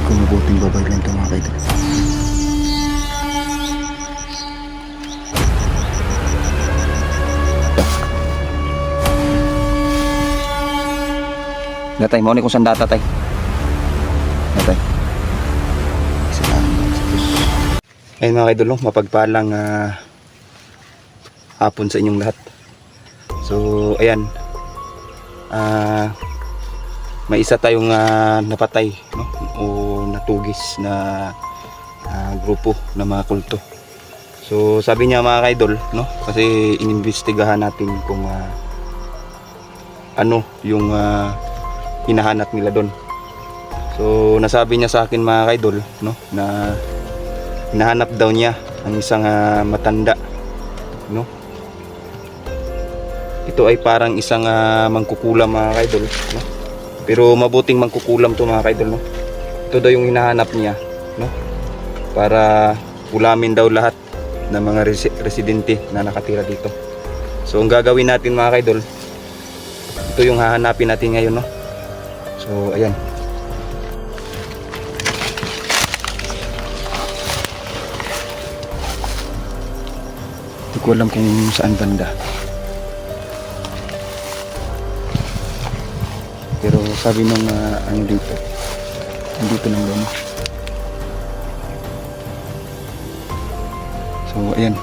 Kung mabuting babay lang ito mga kaidol. Datay, mo ni kung saan data tay. Datay. Salamat sa Diyos. Ayun mga kaidol, mapagpalang hapon sa inyong lahat. So ayan, may isa tayong napatay, no? O natugis na grupo na mga kulto. So sabi niya mga kaidol, no? Kasi inimbestigahan natin kung ano yung hinahanap nila doon. So nasabi niya sa akin mga kaidol, no, na hinahanap daw niya ang isang matanda, no. Ito ay parang isang mangkukulam mga kaidol, no. Pero mabuting mangkukulam to mga kaidol, no. Ito daw yung hinahanap niya, no, para ulamin daw lahat ng mga residente na nakatira dito. So ang gagawin natin mga kaidol, ito yung hahanapin natin ngayon, no. So ayan. Hindi ko alam kung saan banda. Pero sabi nung ano dito, nandito lang doon. So ayan.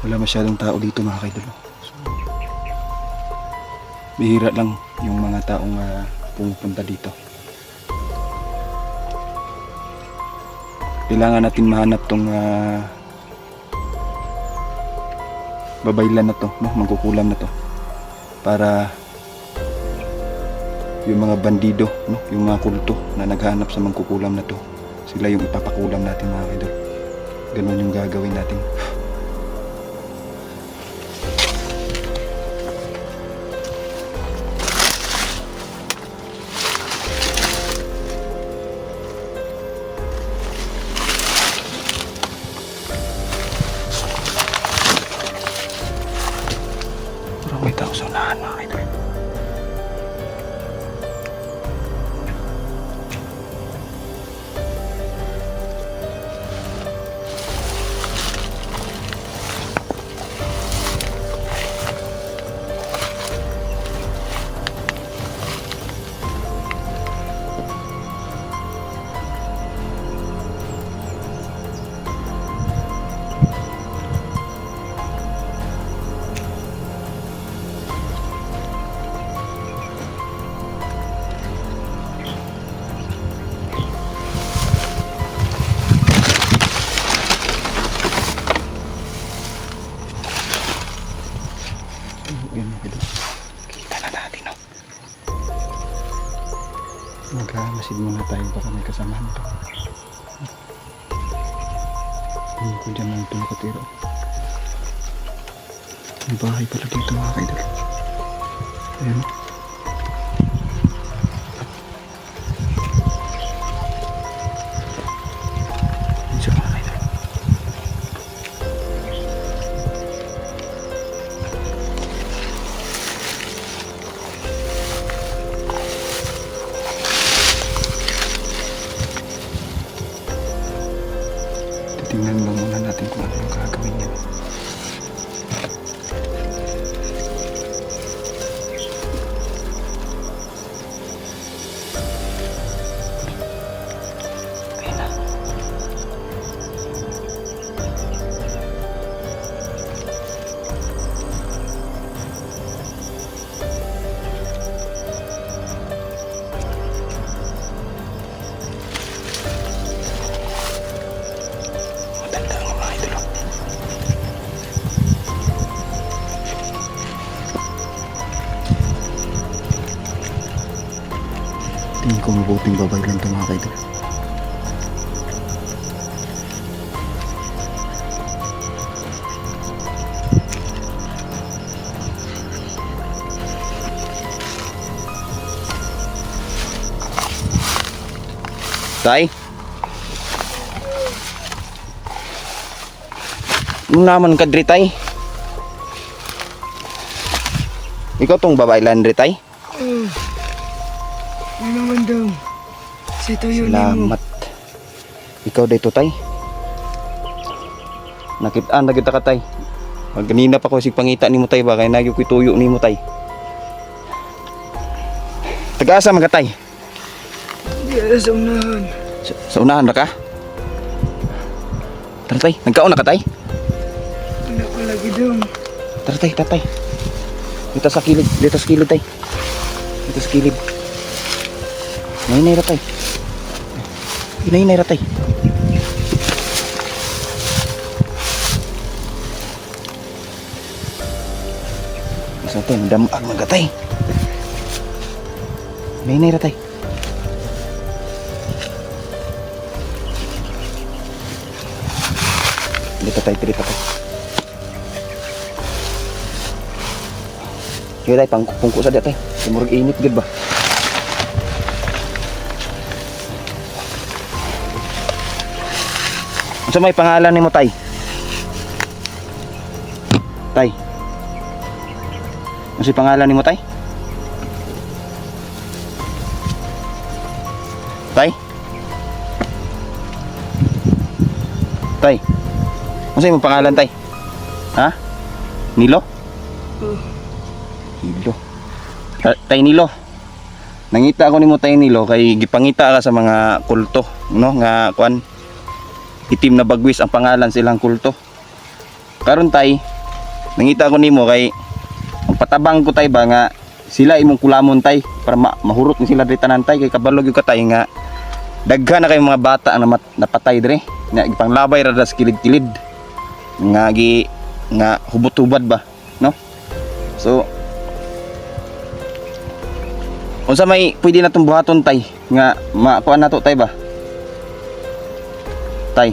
Wala masyadong tao dito mga kaidol. So, bihira lang yung mga taong pumupunta dito. Kailangan natin mahanap tong babaylan na to, no? Mangkukulam na to, para yung mga bandido, no? Yung mga kulto na naghahanap sa mangkukulam na to, sila yung ipapakulam natin mga kaidol. Ganun yung gagawin natin. May tao sa unahan mga kaidol. Kita na natin, no? Magkamasid muna tayo, baka may kasamahan to. Hindi ko dyan lang ito nakatira. May bahay pala dito mga kaidol. Ayan. Ito mga kaidol. Tingnan lang muna natin kung ano yung gagawin niya. Ayun na. Matanda ang mga idol. Tingin ko mabuting babae lang ito mga kaidol. Tay? Nung naman ka diri tay? Ikaw tong babae lang diri tay? Ano naman daw? Si Toyo ni mo. Salamat. Ikaw dito tay? Nakitaan na kita ka tay. Ganina pa ko si pangita ni mo tay ba kay nagyo ko'y tuyo ni mo tay. Taga-asa man ka tay? Di ala sa unahan. Sa unahan ra ka? Tara tay, nagkaon na ka tay? Wala ko lagi daw. Tara tay, tatay. Dito sa kilid tay. Dito sa kilid. Nay ra tay. Nay ra tay. Sa tay, damag mga tay. Nay ra tay. Dito tay, dito tay. Kaya tay, pangkupungko sa dito tay. Murag init gud ba? Ano may pangalan ni mo tay? Tay. Ano si pangalan ni mo tay? Tay? Tay. Ano sa'yo mong pangalan tay? Ha? Nilo? Nilo. Tay Nilo. Nangita ako nimo tay Nilo kay gipangita ka sa mga kulto, no? Nga kuan itim na bagwis ang pangalan silang kulto. Karon tay, nangita ako nimo kay ang patabang ko tay ba nga sila imong kulamon tay para mahurot ni sila diri tanan tay kay kabalo gyud ka tay nga daghan na kay mga bata ang napatay dire nga gipanglabay ra sa kilid-kilid nga hubot-hubad ba, no? So unsa may pwede na tong buhaton tay nga makuan nato tay ba? Tay.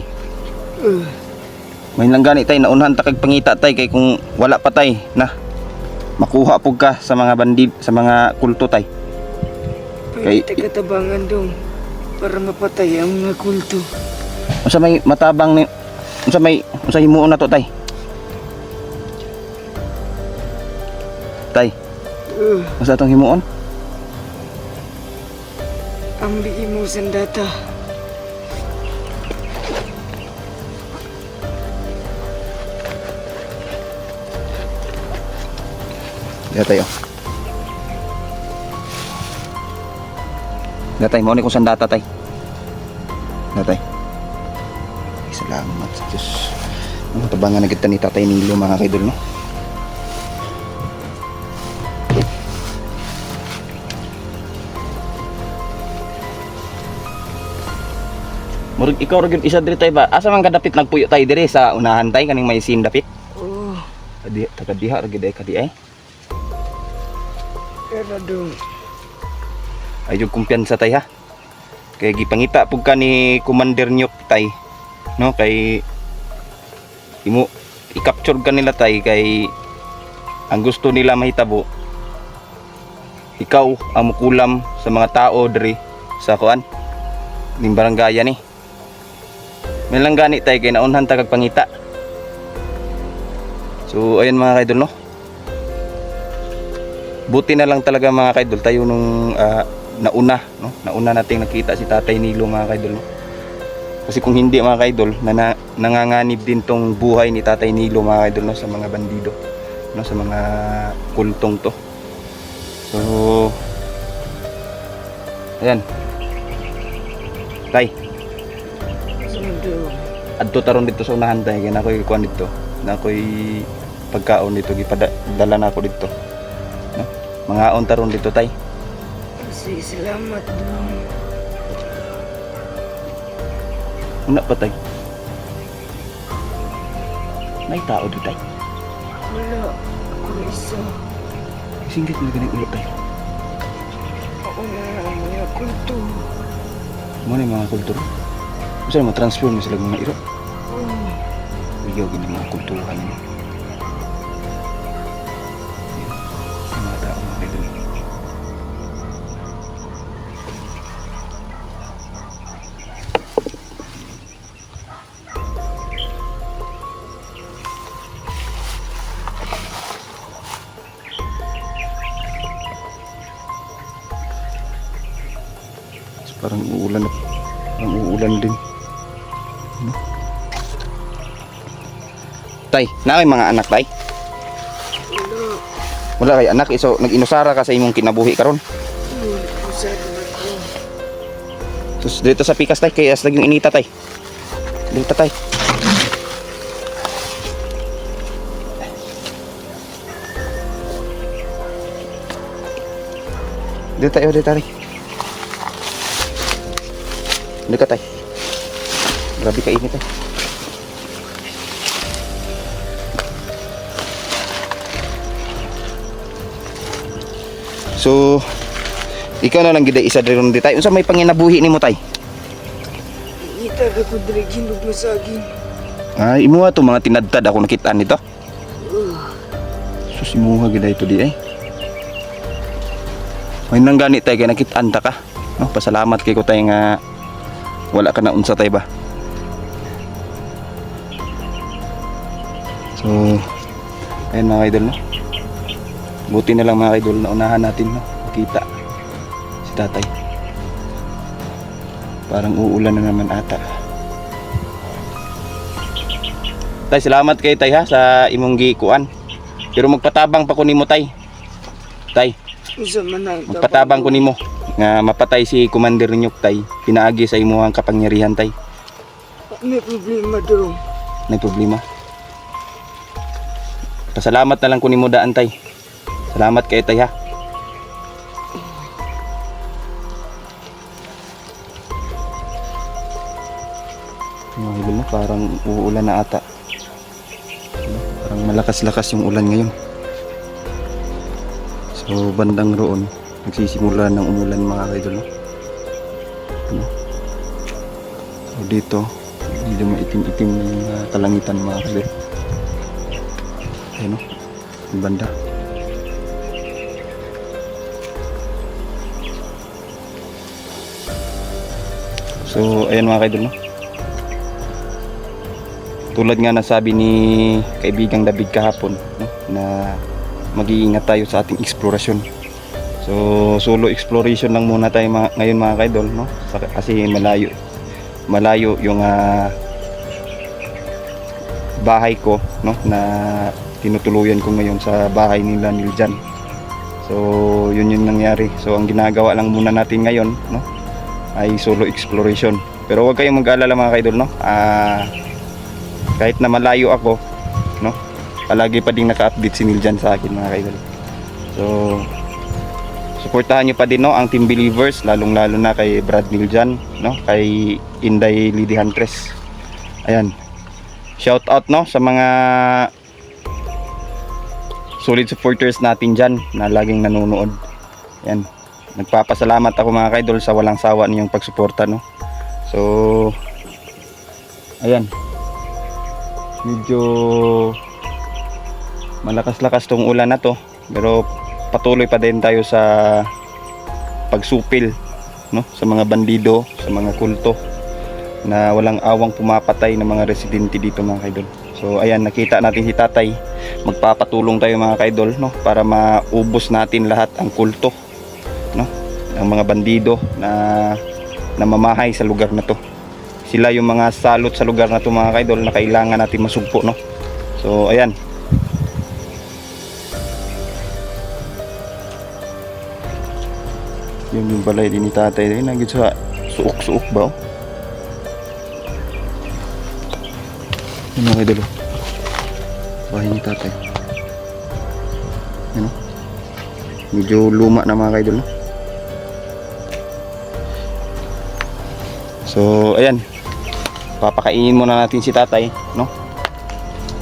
May lang gani tay naunhan ta kag pangita tay kay kung wala pa tay na makuha pug ka sa mga bandid sa mga kulto tay. Pwede katabangan daw para mapatay ang mga kulto. Unsa may matabang ni unsa himuon na to tay? Tay. Unsa tong himuon? Ambi mo sandata. Dito tayo. Datay mo ni kung saan data tay. Datay. Salamat sa Diyos. Ang tabangan na kita ni Tatay Nilo mga kaidol no. Murag ikaw ra gyud isa diri tay ba? Asa man kadapit nagpuyo tay diri sa unahan tay kaning may sin dapit? Oh, Kadi tagadiha ra gyud ay kadi ay. era daw. Ayog kumpiyansa tay ha. Kay gipangita pug ka ni Commander Nyok tay, no? Kay imo i-capture ka nila tay kay ang gusto nila mahitabo ikaw ang mukulam sa mga tao diri sa kuan ning barangay ni. May lang gani tay kay naunhan ta kag pangita. So ayun mga kaidol no. Buti na lang talaga mga kaidol tayo nung nauna no, nauna nating nakita si Tatay Nilo mga kaidol no. Kasi kung hindi mga kaidol nanganganib din tong buhay ni Tatay Nilo mga kaidol no sa mga bandido no, sa mga kultong to. So ayan. Tay, Sundo. adto taron dito sa unahan tay kay nakoy kuan dito. Nakoy pagkaon dito gipadala na ako dito. No? Mga on taron dito tay. Kasi salamat daw. Una pa tay. May tao dito tay. Wala. Ako isa. Singgit na ganang ulo tay. na ang mga kulto. Mo ni mga kultur. Bisa mo transfer mo sila mga iro. Bigyaw gini mga kultuhan mo. Mga tao mga kaidol. Parang uulan at parang uulan din. Ano? Tay, na kay mga anak tay? Wala kay anak, iso nag-inusara ka sa imong kinabuhi karon. Usado na ko. Sus dito sa pikas tay kay as yung inita tay. Dito tay. Dito tayo, dito tayo. Hindi ka tay. Grabe ka init tay. So, ikaw na lang gid isa ron di tay. Unsa may panginabuhi nimo tay? Ita ka ko dili ginog na saging. Ay, imo ato mga tinadtad ako nakita nito. Sus imuha gid ito di ay. May nang gani tay kay nakitaan ta ka. No, pasalamat kay ko tay nga wala ka na unsa tay ba. So, ayun mga idol no. Buti na lang mga idol na unahan natin no. Makita si tatay. Parang uulan na naman ata. Tay, salamat kay tay ha sa imong gikuan. Pero magpatabang pa ko nimo tay. Tay, Usa man ang magpatabang ko nimo nga mapatay si Commander Ninyok tay. Pinaagi sa imong kapangyarihan tay. May problema daw. May problema. Pasalamat na lang ko nimo daan tay. Salamat kay tay ha. Mga idol no, parang uulan na ata. Parang malakas-lakas yung ulan ngayon. So bandang roon nagsisimula ng umulan mga idol no. Ano? So dito medyo maitim-itim na yung kalangitan mga idol. Ayun no, yung banda. So ayan mga idol no. Tulad nga nasabi ni kaibigang David kahapon no, na mag-iingat tayo sa ating eksplorasyon. So solo exploration lang muna tayo ngayon mga kaidol no, kasi malayo yung bahay ko no, na tinutuluyan ko ngayon sa bahay nila Niljan. So yun yung nangyari. So ang ginagawa lang muna natin ngayon no, ay solo exploration. Pero huwag kayong mag-alala mga kaidol no. Kahit na malayo ako no, palagi pa ding naka-update si Niljan sa akin mga kaidol. So suportahan nyo pa din no ang Team Believers, lalong lalo na kay Brad Niljan no, kay Inday Lady Huntress. Ayan, shout out no sa mga solid supporters natin dyan na laging nanonood. Ayan, nagpapasalamat ako mga kaidol sa walang sawa niyong pagsuporta no. So ayan, medyo malakas-lakas tong ulan na to, pero patuloy pa din tayo sa pagsupil no, sa mga bandido, sa mga kulto na walang awang pumapatay ng mga residente dito mga kaidol. So ayan, nakita natin si tatay, magpapatulong tayo mga kaidol no, para maubos natin lahat ang kulto no, ang mga bandido na namamahay sa lugar na to. Sila yung mga salot sa lugar na to mga kaidol na kailangan natin masugpo no. So ayan, yun yung balay din ni tatay din, nagit sa suok-suok ba oh. Yun mga kaidol, bahay ni tatay. Ano, medyo luma na mga kaidol no? So ayan, papakainin muna natin si tatay no,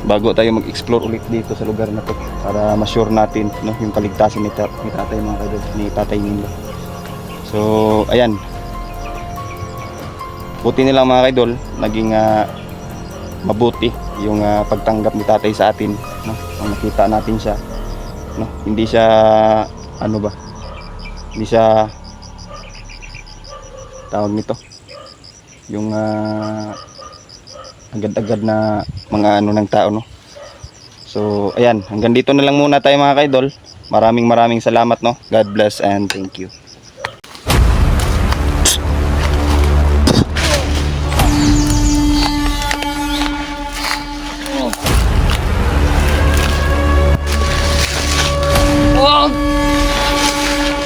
bago tayo mag-explore ulit dito sa lugar na to, para ma-sure natin no, yung kaligtasan ni tatay mga kaidol, ni tatay Nilo. So, ayan. Buti nilang mga idol, naging mabuti yung pagtanggap ni tatay sa atin, no? Nung nakita natin siya, no? Hindi siya ano ba? Hindi siya tawag nito. Yung agad-agad na mga ano ng tao, no? So, ayan, hanggang dito na lang muna tayo mga kaidol. Maraming salamat, no? God bless and thank you.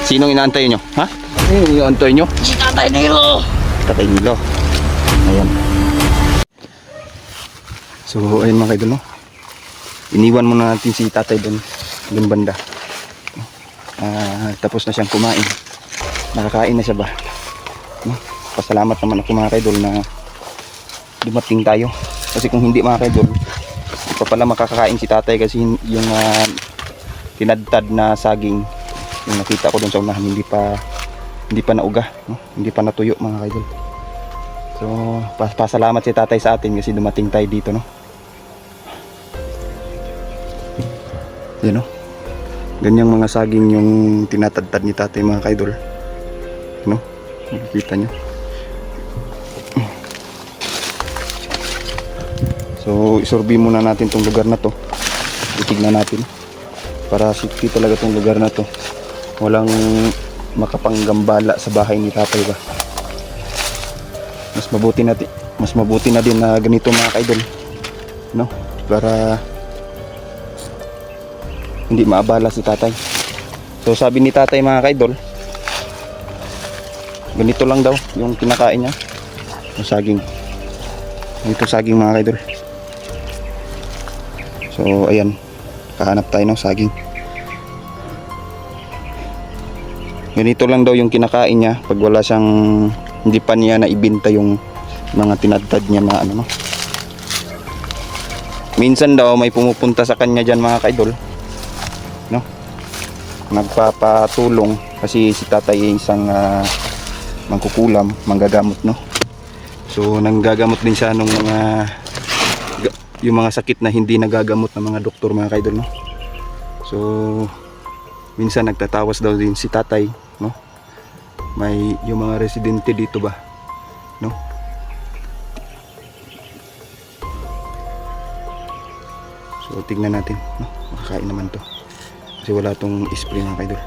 Sinong inaantay nyo? Ha? Sinong inaantay nyo? Si Tatay Nilo! Tatay Nilo. Ayan. So, ayun mga kaidol, no? Iniwan muna natin si tatay doon banda. Tapos na siyang kumain. Nakakain na siya ba? No? Pasalamat naman ako mga kaidol na dumating tayo. Kasi kung hindi mga kaidol, hindi pa pala makakakain si tatay kasi yung tinadtad na saging yung nakita ko doon sa unahan hindi pa nauga, no? Hindi pa natuyo mga kaidol. So, pasalamat si tatay sa atin kasi dumating tayo dito, no? Yan, no? Ganyang mga saging yung tinatadtad ni tatay mga kaidol, no? Makikita nyo. So, isurvey muna natin tong lugar na to. Itignan natin para safety talaga tong lugar na to. Walang makapanggambala sa bahay ni tatay ba. Mas mabuti na din na ganito mga kaidol, no? Para hindi maabala si tatay. So sabi ni tatay mga kaidol, ganito lang daw yung kinakain niya, yung saging. Ganito saging mga kaidol. So ayan, kahanap tayo ng saging. Ganito lang daw yung kinakain niya pag wala siyang, hindi pa niya naibenta yung mga tinadtad niya na ano, no? Minsan daw may pumupunta sa kanya dyan mga kaidol, no? Nagpapatulong kasi si tatay ay isang mangkukulam, manggagamot, no? So nanggagamot din siya nung yung mga sakit na hindi nagagamot ng mga doktor mga kaidol, no? So minsan nagtatawas daw din si tatay, no? May yung mga residente dito ba, no? So tignan natin, no? Makakain naman to kasi wala tong spray mga kaidol.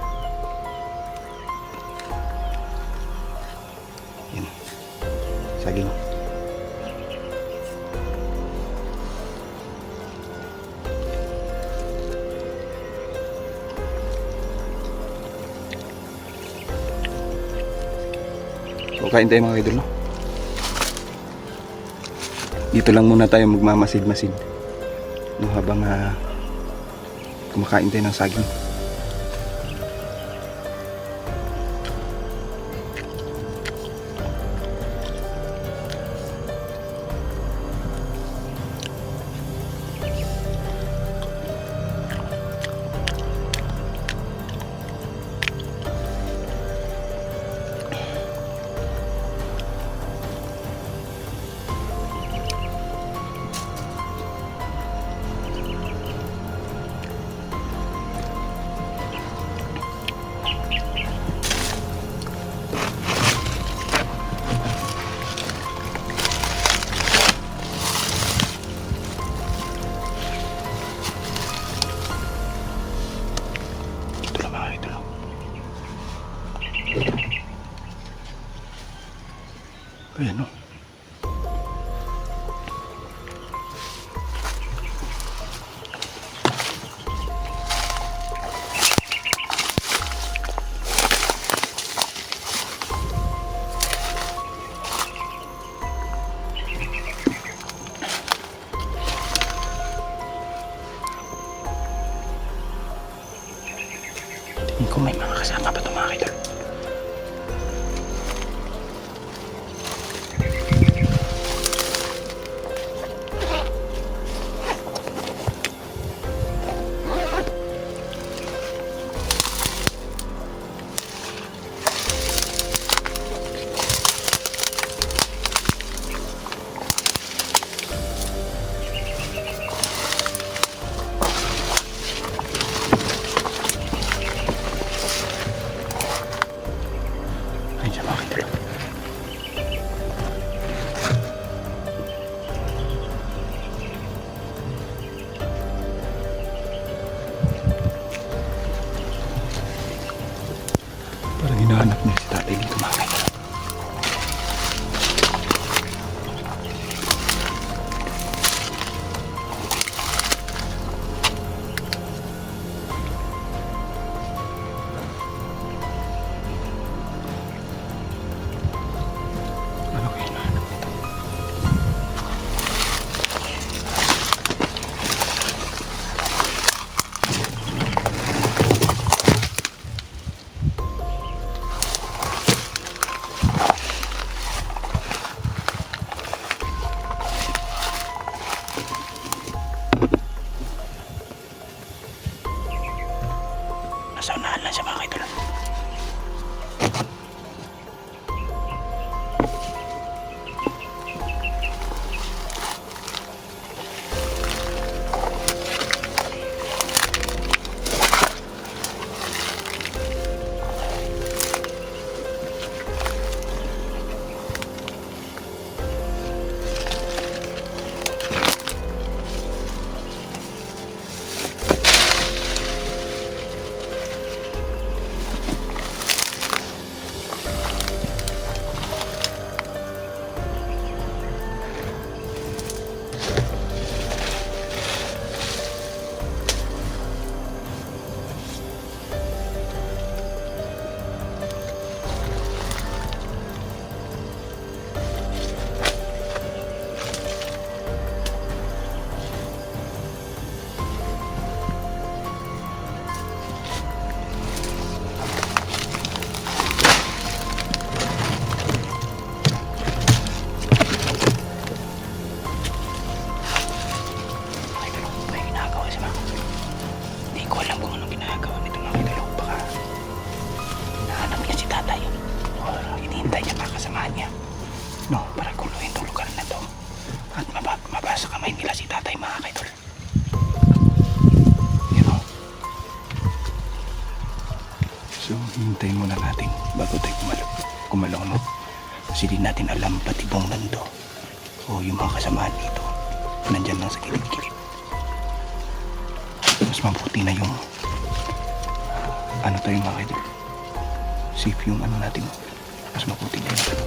Yan, saging. So kain tayo mga kaidol, no? Dito lang muna tayo magmamasid-masid, no, habang kumakain tayo ng saging. Ayan, no? Tingin ko may mga kasama pa ito mga kaidol. siya mga idol. Parang hinahanap niya si tatay dito mga idol. Ano kaya hinahanap nito? Nasa unahan lang siya mga idol. No, para kuluhin itong lugar na to at mabasa kamay nila si tatay mga kaidol. Yun o. So, hintayin muna natin bago tayo kumalaw, no? Kasi di natin alam pati bong nando o yung mga kasamaan dito nandyan lang sa kilid-kilid. Mas mabuti na yung ano tayo mga kaidol, safe yung ano natin, mas mabuti na yung ano.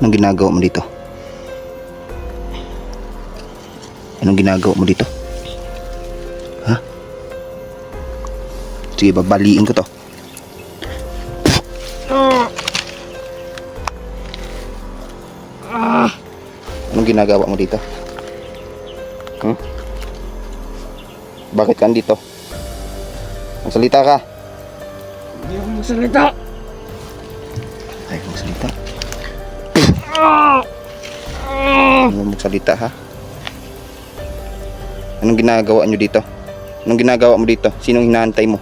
Anong ginagawa mo dito? Anong ginagawa mo dito? Ha? Sige, babaliin ko to. Anong ginagawa mo dito? Bakit ka andito? Magsalita ka. Hindi ako magsalita. Ay, magsalita. Hindi mo magsalita ha? Anong ginagawa nyo dito? Anong ginagawa mo dito? Sinong hinahantay mo?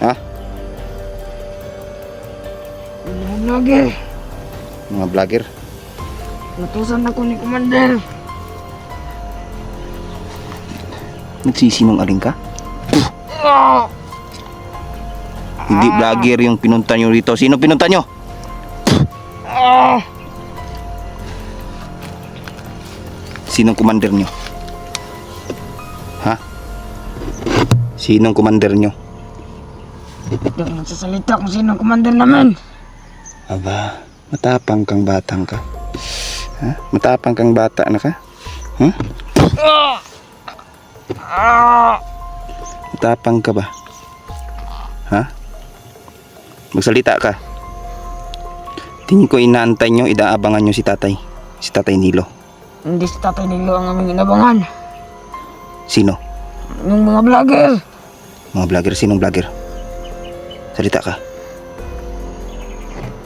Ha? Mga vlogger. Mga vlogger? Natusan ako ni Commander. Nagsisinungaling ka? Hindi vlogger yung pinunta nyo rito. Sino pinunta nyo? Sinong commander nyo? Ha? Sinong commander nyo? Hindi ako nagsasalita kung sino ang Commander namin. Aba, matapang kang batang ka. Ha? Matapang kang bata na ka? Ha? Matapang ka ba? Ha? Magsalita ka. Tingin ko inaantay nyo, idaabangan nyo si tatay. Si tatay Nilo. Hindi si Tatay Nilo ang aming inabangan. Sino? Yung mga vlogger. Mga vlogger? Sinong vlogger? Salita ka.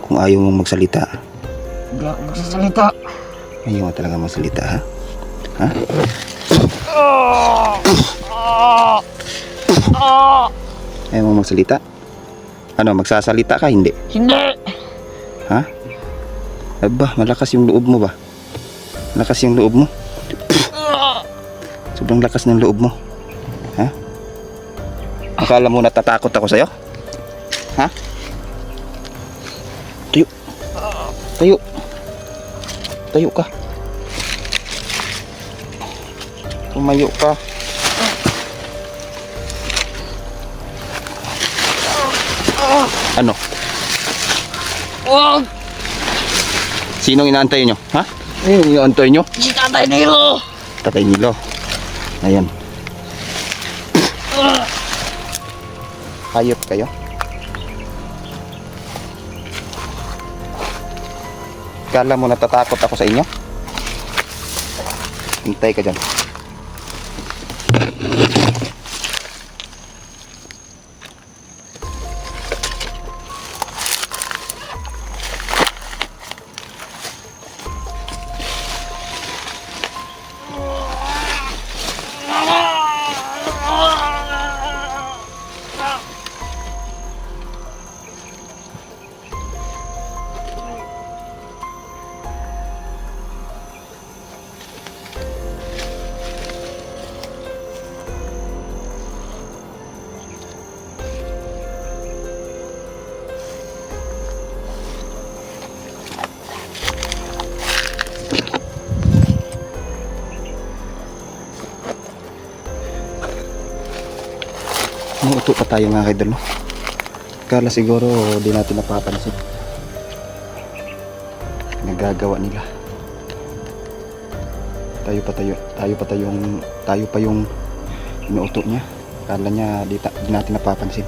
Kung ayaw mong magsalita, Hindi ako magsasalita. ayaw mo talaga magsalita, ha? Ha? Ayaw mo magsalita? Ano, magsasalita ka? Hindi. Hindi. Ha? Aba, malakas yung loob mo ba? Malakas yung loob mo? Sobrang lakas ng loob mo. Ha? Akala mo natatakot ako sa'yo? Ha? Tayo. Tayo. Tayo ka. Tumayo ka. Ano? Wag! Sinong inaantay nyo? Ha? Sinong inaantay nyo? Si Tatay Nilo. Tatay Nilo. Ayan. Hayop kayo. Kala mo natatakot ako sa inyo? Hintay ka dyan. Umuuto pa tayo mga kaidol, no? Kala siguro di natin napapansin nagagawa nila. Tayo pa yung inuuto niya. Kala niya di natin napapansin.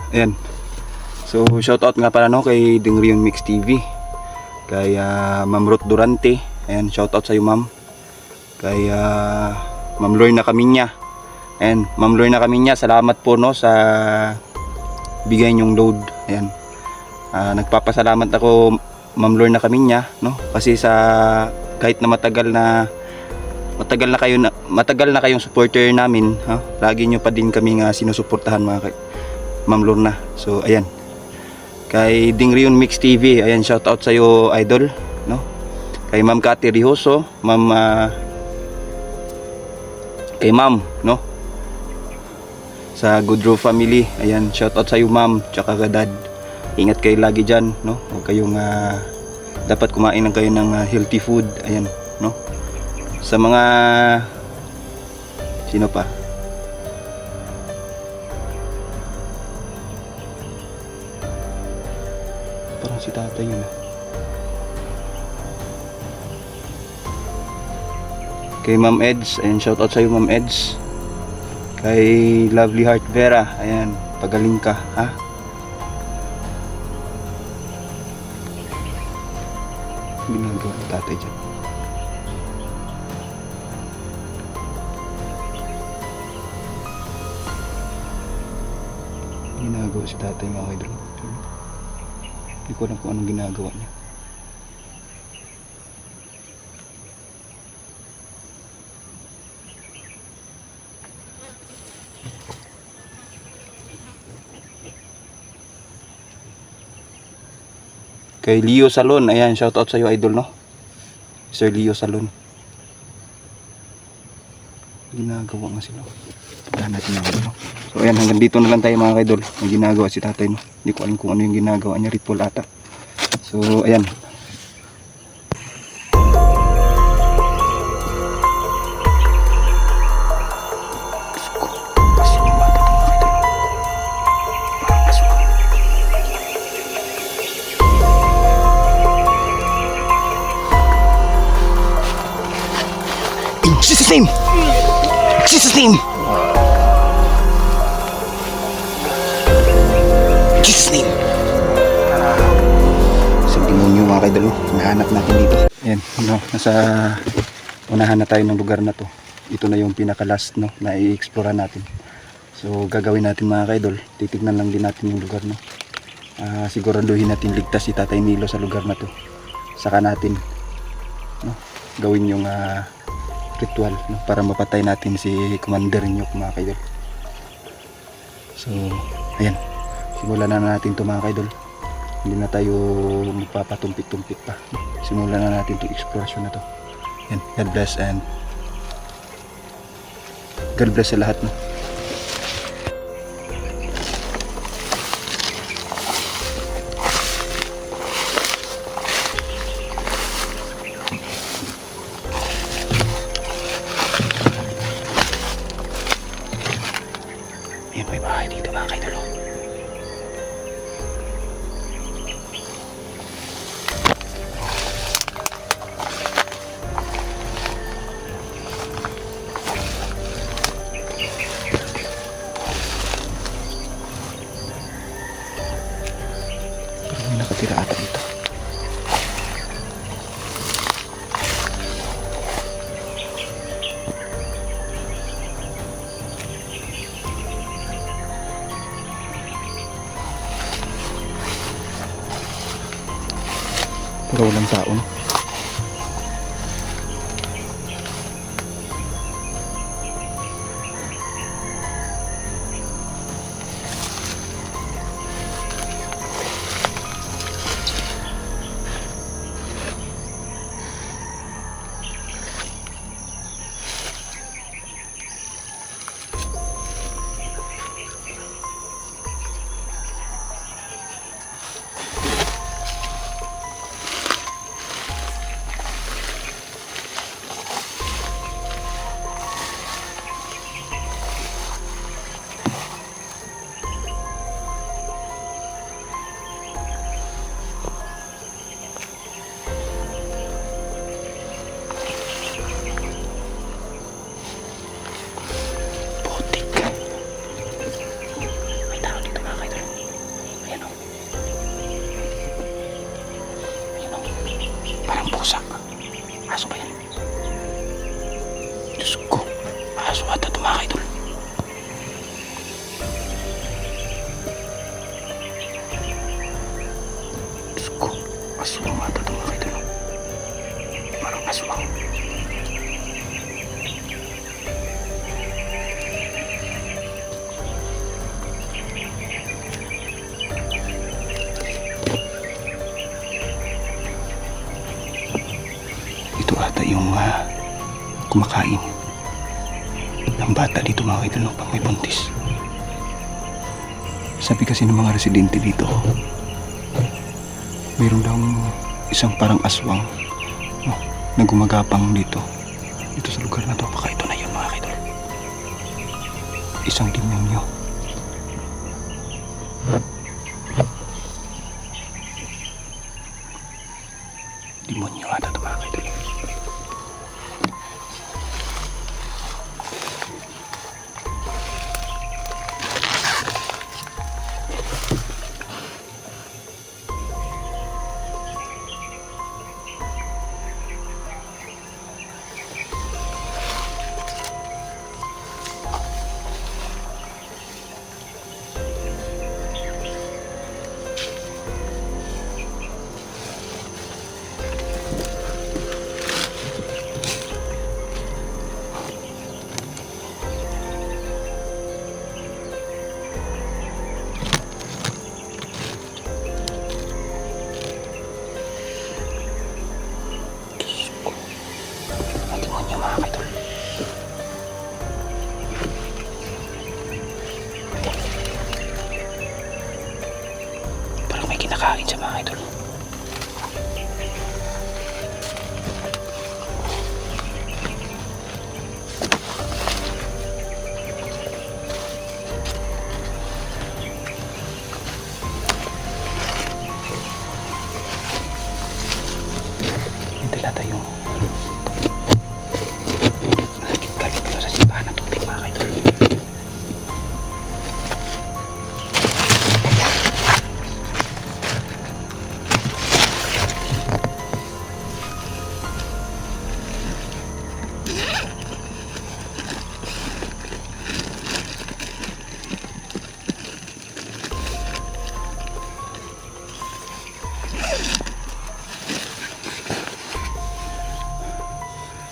Ayan. So shoutout nga pala, no, kay Dingrion Mix TV, kay Ma'am Ruth Durante. Ayan, shoutout sa iyo, ma'am. Kay Ma'am Lorna Caminya. Ayan, Ma'am Lorna Caminya, salamat po, no, sa bigay niyong load. Ayan. Nagpapasalamat ako, Ma'am Lorna Caminya, no, kasi sa kahit na matagal na kayong supporter namin, ha, lagi nyo pa din kami nga sinusuportahan, Ma'am Lorna. So ayan, kay Dingrion Mix TV, ayan, shout out sa iyo, idol, no? Kay Ma'am Cathy Rijoso, kay Ma'am, no, sa Goodrow family, ayan, shout out sa iyo, ma'am, tsaka ka dad. Ingat kayo lagi dyan, no? Huwag kayong dapat kumain ng kayo ng healthy food, ayan, no? Sa mga sino pa, si tatay yun. Kay Ma'am Eds, ayan, shoutout sa'yo Ma'am Eds. Kay Lovely Heart Vera, ayan, pagaling ka, ha? Ginagawa ng tatay dyan. Ginagawa si tatay mga idol. Hindi ko alam kung anong ginagawa niya. Kay Leo Salon, ayan, shoutout sa iyo idol, no? Sir Leo Salon. Ginagawa nga sila. Tignan natin yung idol, no? So ayan, hanggang dito na lang tayo mga idol. May ginagawa si tatay, no? Hindi ko alam kung ano yung ginagawa niya, ritual ata. So ayan. Jesus name! Jesus name! Jesus name! Sa demonyo mga kaidol, nahanap natin dito. Ayan, no, nasa unahan na tayo ng lugar na to. Ito na yung pinaka last, no, na i-explore natin. So gagawin natin mga kaidol, titignan lang din natin yung lugar, no. Siguraduhin natin ligtas si Tatay Nilo sa lugar na to. Saka natin, no, gawin yung ritual, no, para mapatay natin si Commander Nyok mga kaidol. So ayan, simulan na natin to mga kaidol. Hindi na tayo magpapatumpik-tumpik pa. Simulan na natin to exploration na to. Ayan, God bless and God bless sa lahat, no. Ayan, may bahay dito mga kaidol. Parang may nakatira ata dito. Pero walang tao, no? Aso ba yan? Diyos ko, aso ata ito mga kaidol. Diyos ko, aso ata ito mga kaidol. Parang aswang. Ata yung kumakain ng bata dito mga kaidol, pag may buntis. Sabi kasi ng mga residente dito, mayroon daw isang parang aswang, no, na gumagapang dito sa lugar na to. Baka ito na yun mga kaidol, isang demonyo. Kakain siya mga idol. Hintay tayo. Galit ko sa simbahan ng tubig mga idol.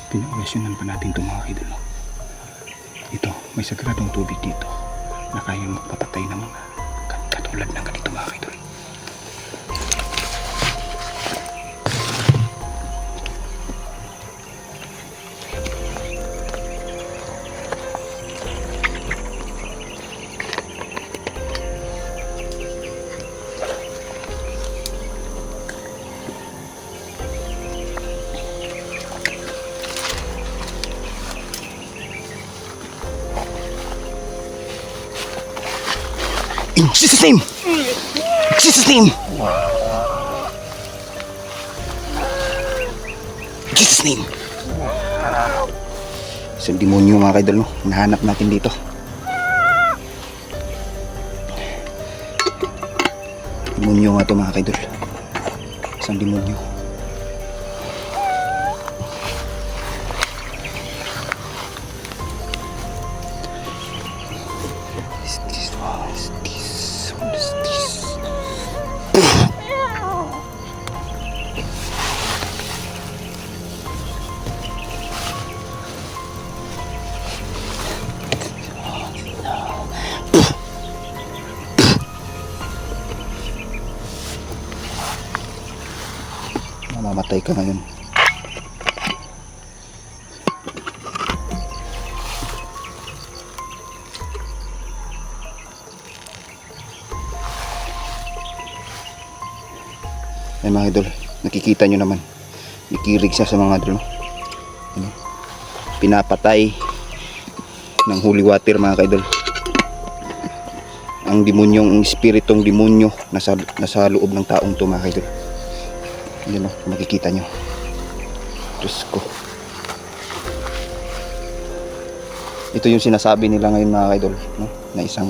Pinaorasyonan pa natin ito mga idol. Ito, may sagradong tubig dito na kayang magpapatay ng mga katulad ng ganito mga idol. In Jesus' name! In Jesus' name! In Jesus' name! Isang demonyo mga kaidol, no? Nahanap natin dito. Demonyo nga ito mga kaidol. Isang demonyo. Mamamatay ka ngayon. Ay mga idol, nakikita nyo naman, ikirig siya sa mga idol, no? Ano? Pinapatay ng holy water mga kaidol ang demonyong, ang espiritong demonyo nasa loob ng taong to mga kaidol. Yan o, makikita nyo. Diyos ko. Ito yung sinasabi nila ngayon mga kaidol, no? Na isang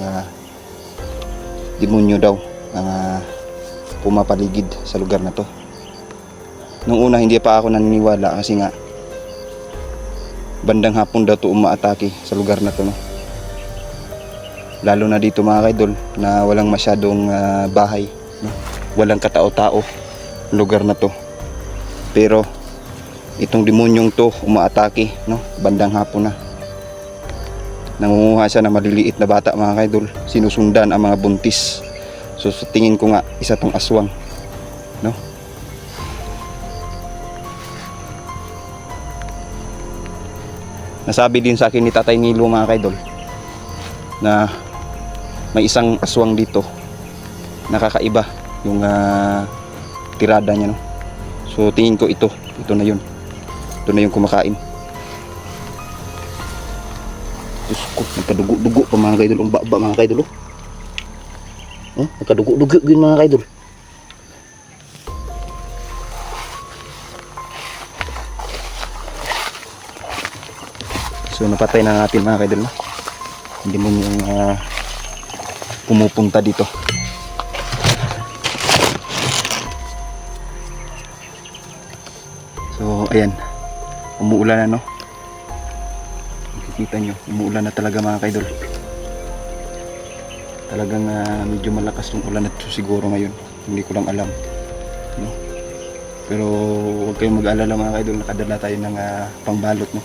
demonyo daw ang pumapaligid sa lugar na to. Nung una hindi pa ako naniniwala kasi nga bandang hapon daw to umaatake sa lugar na to, no? Lalo na dito mga kaidol na walang masyadong bahay, no? Walang katao-tao lugar na to. Pero itong demonyong to umaatake, no? Bandang hapon na. Nangunguha siya ng maliliit na bata mga kaidol. Sinusundan ang mga buntis. So sa tingin ko nga isa tong aswang, no? Nasabi din sa akin ni Tatay Nilo mga kaidol na may isang aswang dito, nakakaiba yung tirada niya, no? So tingin ko ito na yun. Ito na yung kumakain. Diyos ko, nagkadugo-dugo pa mga kaidol. Ang baba mga kaidol, oh. Nagkadugo-dugo yun mga kaidol. So napatay na natin mga kaidol, no? Hindi mo yung pumupunta dito. So ayan, umuulan na, no? Makikita nyo, umuulan na talaga mga kaidol. Talagang medyo malakas yung ulan na ito siguro ngayon. Hindi ko lang alam, no? Pero huwag kayong mag-alala mga kaidol, nakadala tayo ng pangbalot, no?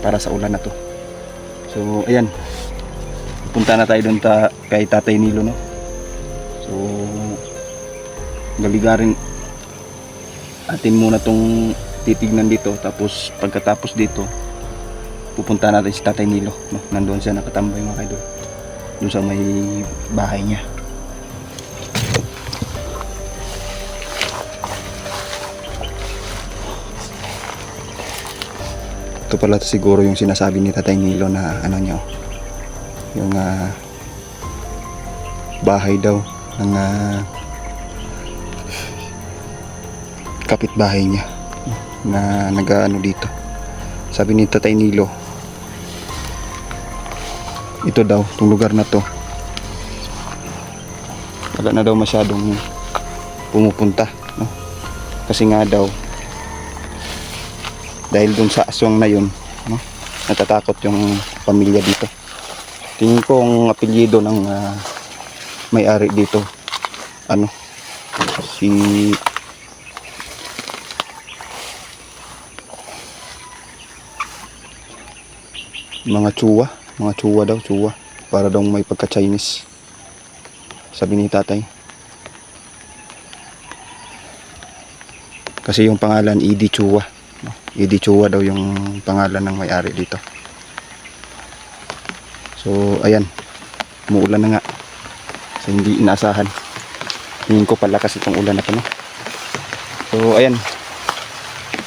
Para sa ulan na to. So ayan, punta na tayo doon kay Tatay Nilo, no? So galigarin atin muna tong titignan dito, tapos pagkatapos dito pupunta natin si Tatay Nilo, no? Nandoon siya nakatambay mga kaidol, doon sa may bahay niya. Ito pala siguro yung sinasabi ni Tatay Nilo na ano niya, yung bahay daw ng kapitbahay niya na nag-ano dito. Sabi ni Tatay Nilo, ito daw, itong lugar na to, wala na daw masyadong pumupunta, no? Kasi nga daw dahil dun sa aswang na yun, no? Natatakot yung pamilya dito. Tingin ko ang apelyido ng may-ari dito, ano, si mga Chua daw, Chua, para daw may pagka-Chinese, sabi ni tatay. Kasi yung pangalan Edie Chua, no? Edie Chua daw yung pangalan ng may-ari dito. So ayan, umuulan na nga. So hindi inaasahan. Tingin ko palakas itong ulan na to, no? So ayan,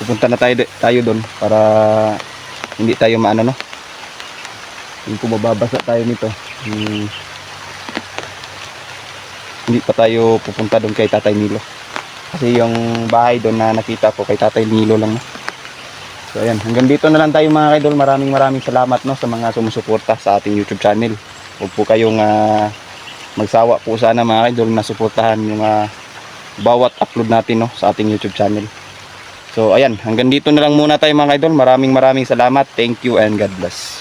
pupunta na tayo doon para hindi tayo maano, no? Hindi ko mababasa tayo nito. Hindi pa tayo pupunta doon kay Tatay Nilo. Kasi yung bahay doon na nakita ko kay Tatay Nilo lang, no? So ayan, hanggang dito na lang tayo mga idol. Maraming salamat, no, sa mga sumusuporta sa ating YouTube channel. Huwag po kayong magsawa po sana mga idol na suportahan yung bawat upload natin, no, sa ating YouTube channel. So ayan, hanggang dito na lang muna tayo mga idol. Maraming salamat. Thank you and God bless.